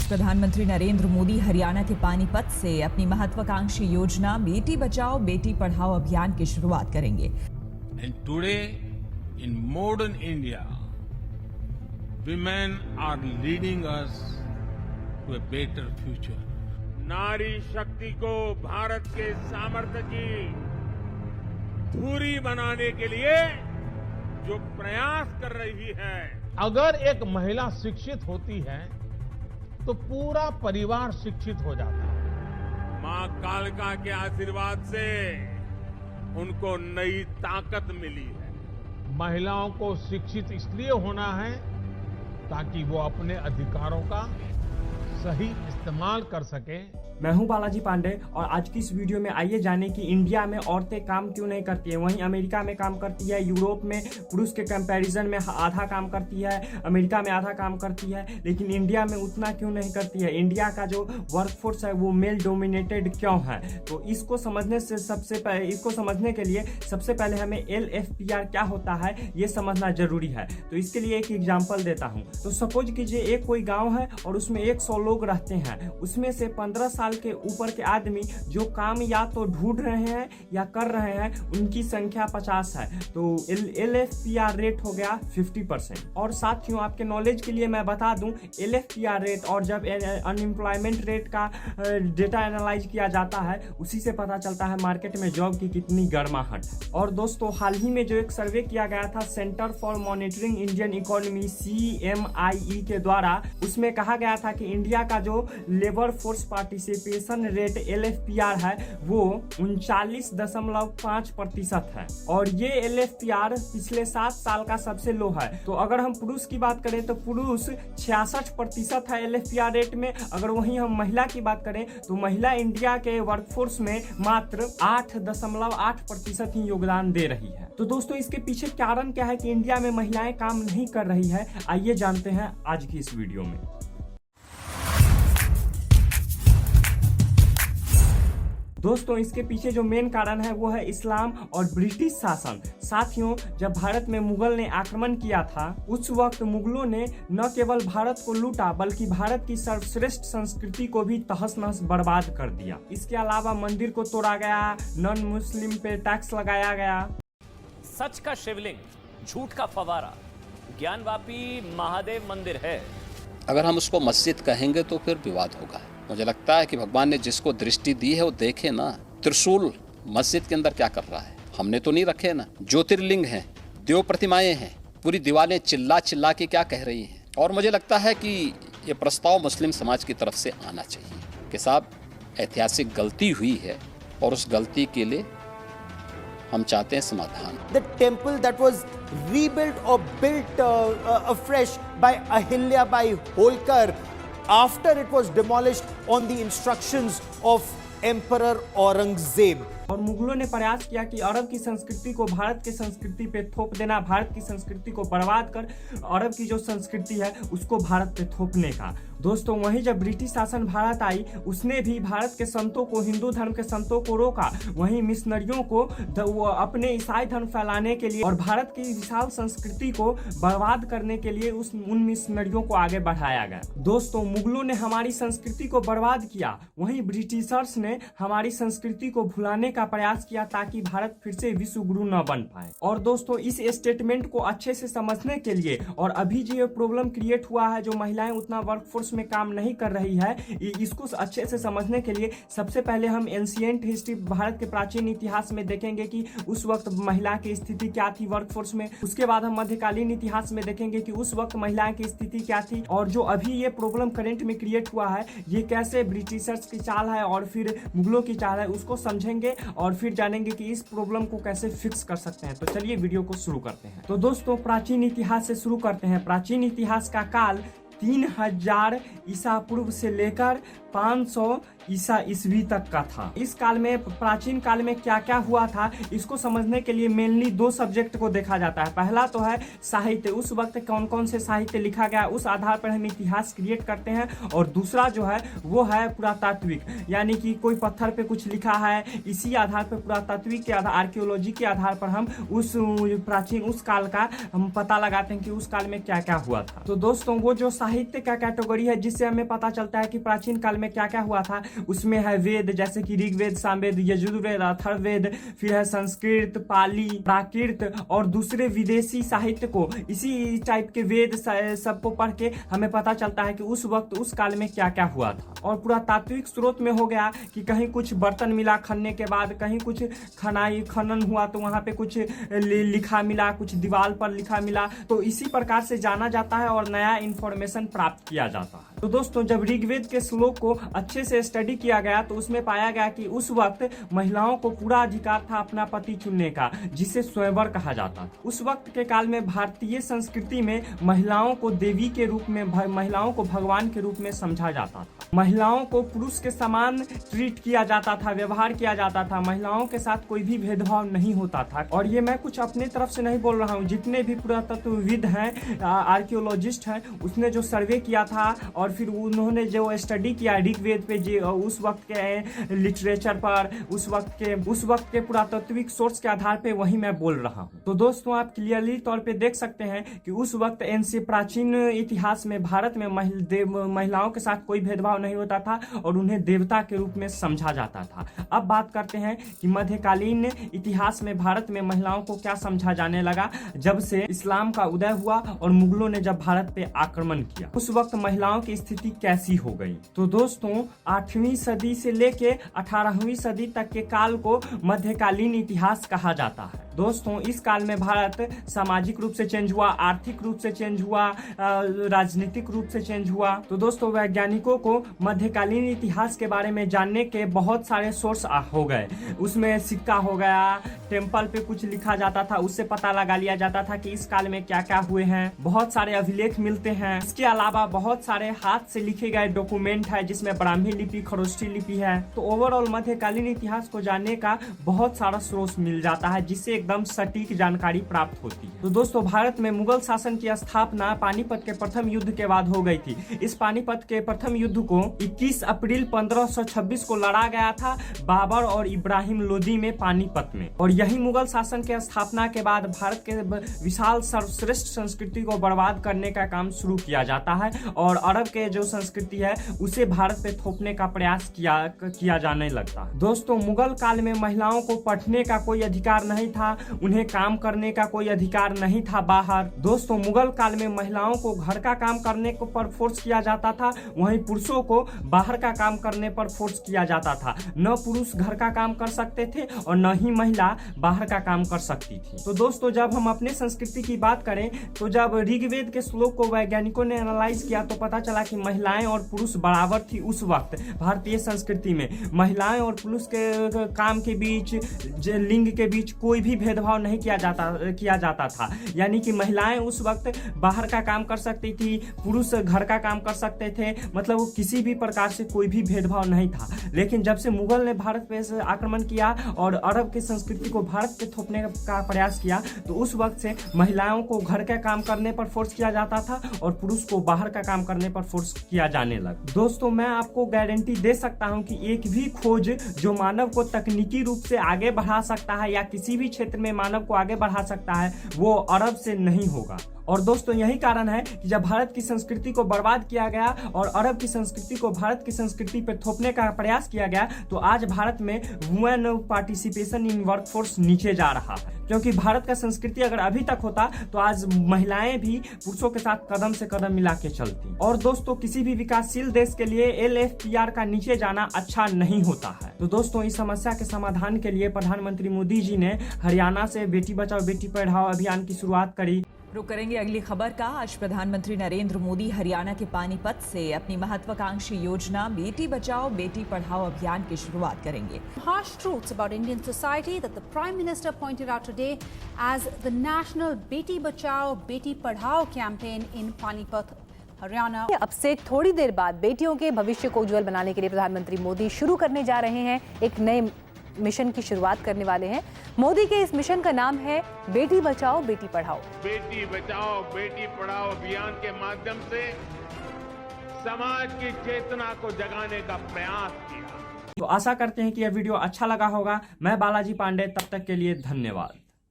प्रधानमंत्री नरेंद्र मोदी हरियाणा के पानीपत से अपनी महत्वाकांक्षी योजना बेटी बचाओ बेटी पढ़ाओ अभियान की शुरुआत करेंगे। And today, in modern India, women are leading us to a better future. नारी शक्ति को भारत के सामर्थ्य की धुरी बनाने के लिए जो प्रयास कर रही है, अगर एक महिला शिक्षित होती है तो पूरा परिवार शिक्षित हो जाता है। मां कालिका के आशीर्वाद से उनको नई ताकत मिली है। महिलाओं को शिक्षित इसलिए होना है ताकि वो अपने अधिकारों का सही इस्तेमाल कर सके। मैं हूं बालाजी पांडे और आज की इस वीडियो में आइए जाने कि इंडिया में औरतें काम क्यों नहीं करती है, वहीं अमेरिका में काम करती है, यूरोप में पुरुष के कंपैरिजन में आधा काम करती है, अमेरिका में आधा काम करती है, लेकिन इंडिया में उतना क्यों नहीं करती है। इंडिया का जो वर्कफोर्स है वो मेल डोमिनेटेड क्यों है, तो इसको समझने के लिए सबसे पहले हमें LFPR क्या होता है ये समझना जरूरी है। तो इसके लिए एक एग्जाम्पल देता हूँ। तो सपोज कीजिए एक कोई गाँव है और उसमें 100 लोग रहते हैं, उसमें से 15 साल के ऊपर के आदमी जो काम या तो ढूंढ रहे हैं या कर रहे हैं उनकी संख्या 50 है। तो LFPR रेट हो गया 50%। और साथियों आपके नॉलेज के लिए मैं बता दूं LFPR रेट और जब अनएम्प्लॉयमेंट रेट का डेटा एनालाइज किया जाता है उसी से पता चलता है मार्केट में जॉब की कितनी गर्माहट। और दोस्तों हाल ही में जो एक सर्वे किया गया था centre for monitoring Indian economy CMIE के द्वारा, उसमें कहा गया था कि इंडिया का जो labour force participation rate LFPR है वो 39.5% है और ये LFPR पिछले 7 साल का सबसे लो है। तो अगर हम पुरुष की बात करें तो पुरुष 66% है LFPR रेट में। अगर वहीं हम महिला की बात करें तो महिला इंडिया के वर्कफोर्स में मात्र 8.8% ही योगदान दे रही है। तो दोस्तों इसके पीछे कारण क्या है कि इंडिया में महिलाएं काम नहीं कर रही है, आइए जानते हैं आज की इस वीडियो में। दोस्तों इसके पीछे जो मेन कारण है वो है इस्लाम और ब्रिटिश शासन। साथियों जब भारत में मुगल ने आक्रमण किया था उस वक्त मुगलों ने न केवल भारत को लूटा बल्कि भारत की सर्वश्रेष्ठ संस्कृति को भी तहस नहस बर्बाद कर दिया। इसके अलावा मंदिर को तोड़ा गया, नॉन मुस्लिम पे टैक्स लगाया गया। सच का शिवलिंग, झूठ का फवारा, ज्ञानवापी महादेव मंदिर है। अगर हम उसको मस्जिद कहेंगे तो फिर विवाद होगा। मुझे लगता है कि भगवान ने जिसको दृष्टि दी है वो देखे ना, त्रिशूल मस्जिद के अंदर क्या कर रहा है, हमने तो नहीं रखे ना। ज्योतिर्लिंग हैं, देव प्रतिमाएं हैं, पूरी दीवारें चिल्ला चिल्ला के क्या कह रही हैं। और मुझे लगता है कि ये प्रस्ताव मुस्लिम समाज की तरफ से आना चाहिए कि साहब ऐतिहासिक गलती हुई है और उस गलती के लिए हम चाहते हैं समाधान। The temple that was rebuilt or built afresh by Ahilya Bai Holkar after it was demolished on the instructions of Emperor Aurangzeb. और मुगलों ने प्रयास किया कि अरब की संस्कृति को भारत की संस्कृति पे थोप देना, भारत की संस्कृति को बर्बाद कर अरब की जो संस्कृति है उसको भारत पे थोपने का। दोस्तों वहीं जब ब्रिटिश शासन भारत आई उसने भी भारत के संतों को, हिंदू धर्म के संतों को रोका, वहीं मिशनरियों को अपने ईसाई धर्म फैलाने के लिए और भारत की विशाल संस्कृति को बर्बाद करने के लिए उन मिशनरियों को आगे बढ़ाया गया। दोस्तों मुगलों ने हमारी संस्कृति को बर्बाद किया, वहीं ब्रिटिशर्स ने हमारी संस्कृति को भुलाने का प्रयास किया ताकि भारत फिर से विश्व गुरु न बन पाए। और दोस्तों इस स्टेटमेंट को अच्छे से समझने के लिए और अभी जो प्रॉब्लम क्रिएट हुआ है, जो महिलाएं उतना वर्कफोर्स में काम नहीं कर रही है, इसको अच्छे से समझने के लिए सबसे पहले हम एंशिएंट हिस्ट्री, भारत के प्राचीन इतिहास में देखेंगे कि उस वक्त महिला की स्थिति क्या थी वर्कफोर्स में। उसके बाद हम मध्यकालीन इतिहास में देखेंगे कि उस वक्त महिलाएं की स्थिति क्या थी और जो अभी ये प्रॉब्लम करंट में क्रिएट हुआ है ये कैसे ब्रिटिशर्स की चाल है और फिर मुगलों की चाल है, उसको समझेंगे और फिर जानेंगे कि इस प्रॉब्लम को कैसे फिक्स कर सकते हैं। तो चलिए वीडियो को शुरू करते हैं। तो दोस्तों प्राचीन इतिहास से शुरू करते हैं। प्राचीन इतिहास का काल 3000 ईसा पूर्व से लेकर 500 ईसा ईस्वी तक का था। इस काल में, प्राचीन काल में क्या क्या हुआ था इसको समझने के लिए मेनली 2 सब्जेक्ट को देखा जाता है। पहला तो है साहित्य, उस वक्त कौन कौन से साहित्य लिखा गया उस आधार पर हम इतिहास क्रिएट करते हैं। और दूसरा जो है वो है पुरातात्विक, यानी कि कोई पत्थर पे कुछ लिखा है, इसी आधार पर पुरातात्विक के आधार, आर्कियोलॉजी के आधार पर हम उस प्राचीन उस काल का हम पता लगाते हैं कि उस काल में क्या क्या हुआ था। तो दोस्तों वो जो साहित्य का कैटेगरी है जिससे हमें पता चलता है कि प्राचीन काल में क्या क्या हुआ था। उसमें है वेद, जैसे कि ऋग्वेद, सामवेद, यजुर्वेद, अथर्ववेद, फिर है संस्कृत, पाली, प्राकृत और दूसरे विदेशी साहित्य को, इसी टाइप के वेद सबको पढ़ के हमें पता चलता है कि उस वक्त उस काल में क्या क्या हुआ था। और पूरा तात्विक स्रोत में हो गया कि कहीं कुछ बर्तन मिला खनने के बाद, कहीं कुछ खनन हुआ तो वहां पे कुछ लिखा मिला, कुछ दीवार पर लिखा मिला, तो इसी प्रकार से जाना जाता है और नया इंफॉर्मेशन प्राप्त किया जाता है। तो दोस्तों जब ऋग्वेद के श्लोक को अच्छे से स्टडी किया गया तो उसमें पाया गया कि उस वक्त महिलाओं को पूरा अधिकार था अपना पति चुनने का, जिसे स्वयंवर कहा जाता था। उस वक्त के काल में भारतीय संस्कृति में महिलाओं को देवी के रूप में, महिलाओं को भगवान के रूप में समझा जाता था। महिलाओं को पुरुष के समान ट्रीट किया जाता था, व्यवहार किया जाता था। महिलाओं के साथ कोई भी भेदभाव नहीं होता था। और ये मैं कुछ अपने तरफ से नहीं बोल रहा हूँ, जितने भी पुरातत्वविद हैं, आर्कियोलॉजिस्ट हैं, उसने जो सर्वे किया था और फिर उन्होंने जो स्टडी किया ऋग्वेद पे, उस वक्त के लिटरेचर पर, उस वक्त के पुरातत्विक सोर्स के आधार पे वही मैं बोल रहा हूँ। तो दोस्तों आप क्लियरली तौर पे देख सकते हैं कि उस वक्त इनसे प्राचीन इतिहास में भारत में महिलाओं के साथ कोई भेदभाव नहीं होता था और उन्हें देवता के रूप में समझा जाता था। अब बात करते हैं कि मध्यकालीन इतिहास में भारत में महिलाओं को क्या समझा जाने लगा जब से इस्लाम का उदय हुआ और मुगलों ने जब भारत पे आक्रमण किया। उस वक्त महिलाओं की स्थिति कैसी हो गई? तो दोस्तों 8वीं सदी से लेके 18वीं सदी तक के काल को मध्यकालीन इतिहास कहा जाता है। दोस्तों इस काल में भारत सामाजिक रूप से चेंज हुआ, आर्थिक रूप से चेंज हुआ, राजनीतिक रूप से चेंज हुआ। तो दोस्तों वैज्ञानिकों को मध्यकालीन इतिहास के बारे में जानने के बहुत सारे सोर्स हो गए। उसमें सिक्का हो गया, टेम्पल पे कुछ लिखा जाता था, उससे पता लगा लिया जाता था कि इस काल में क्या क्या हुए हैं। बहुत सारे अभिलेख मिलते हैं। इसके अलावा बहुत सारे हाथ से लिखे गए डॉक्यूमेंट है जिसमें ब्राह्मी लिपि, खरोष्ठी लिपि है। तो ओवरऑल मध्यकालीन इतिहास को जानने का बहुत सारा सोर्स मिल जाता है जिससे एकदम सटीक जानकारी प्राप्त होती है। तो दोस्तों भारत में मुगल शासन की स्थापना पानीपत के प्रथम युद्ध के बाद हो गई थी। इस पानीपत के प्रथम युद्ध को 21 अप्रैल 1526 को लड़ा गया था बाबर और इब्राहिम लोदी में पानीपत में। और यही मुगल शासन के स्थापना के बाद भारत के विशाल सर्वश्रेष्ठ संस्कृति को बर्बाद करने का काम शुरू किया जाता है और अरब के जो संस्कृति है उसे भारत पे थोपने का प्रयास किया जाने लगता है। दोस्तों मुगल काल में महिलाओं को पढ़ने का कोई अधिकार नहीं था, उन्हें काम करने का कोई अधिकार नहीं था बाहर। दोस्तों मुगल काल में महिलाओं को घर का काम करने को पर फोर्स किया जाता था, वहीं पुरुषों को बाहर का काम करने पर फोर्स किया जाता था। न पुरुष घर का काम कर सकते थे और न ही महिला बाहर का काम कर सकती थी। तो दोस्तों जब हम अपने संस्कृति की बात करें तो जब ऋग्वेद के श्लोक को वैज्ञानिकों ने एनालाइज किया तो पता चला कि महिलाएं और पुरुष बराबर थी। उस वक्त भारतीय संस्कृति में महिलाएं और पुरुष के काम के बीच, लिंग के बीच कोई भी भेदभाव नहीं किया जाता था। यानी कि महिलाएं उस वक्त बाहर का काम कर सकती थी, पुरुष घर का काम कर सकते थे, मतलब किसी भी प्रकार से कोई भी भेदभाव नहीं था। लेकिन जब से मुगल ने भारत पे आक्रमण किया और अरब की संस्कृति को भारत पे थोपने का प्रयास किया तो उस वक्त से महिलाओं को घर का काम करने पर फोर्स किया जाता था और पुरुष को बाहर का काम करने पर फोर्स किया जाने लगा। दोस्तों मैं आपको गारंटी दे सकता हूं कि एक भी खोज जो मानव को तकनीकी रूप से आगे बढ़ा सकता है या किसी भी क्षेत्र में मानव को आगे बढ़ा सकता है वो अरब से नहीं होगा। और दोस्तों यही कारण है कि जब भारत की संस्कृति को बर्बाद किया गया और अरब की संस्कृति को भारत की संस्कृति पर थोपने का प्रयास किया गया तो आज भारत में वुमेन पार्टिसिपेशन इन वर्कफोर्स नीचे जा रहा है। क्योंकि भारत का संस्कृति अगर अभी तक होता तो आज महिलाएं भी पुरुषों के साथ कदम से कदम मिला के चलती। और दोस्तों किसी भी विकासशील देश के लिए LFPR का नीचे जाना अच्छा नहीं होता है। तो दोस्तों इस समस्या के समाधान के लिए प्रधानमंत्री मोदी जी ने हरियाणा से बेटी बचाओ बेटी पढ़ाओ अभियान की शुरुआत करी। रुक करेंगे अगली खबर का। आज प्रधानमंत्री नरेंद्र मोदी हरियाणा के पानीपत से अपनी महत्वाकांक्षी योजना बेटी बचाओ बेटी पढ़ाओ अभियान की शुरुआत करेंगे। Harsh truths about Indian society that the Prime Minister pointed out today as the national Beti Bachao Beti Padhao campaign in Panipat, Haryana. अब से थोड़ी देर बाद बेटियों के भविष्य को उज्जवल बनाने के लिए प्रधानमंत्री मोदी शुरू करने जा रहे हैं, एक नए मिशन की शुरुआत करने वाले हैं। मोदी के इस मिशन का नाम है बेटी बचाओ बेटी पढ़ाओ। बेटी बचाओ बेटी पढ़ाओ अभियान के माध्यम से समाज की चेतना को जगाने का प्रयास किया। तो आशा करते हैं कि यह वीडियो अच्छा लगा होगा। मैं बालाजी पांडे, तब तक के लिए धन्यवाद।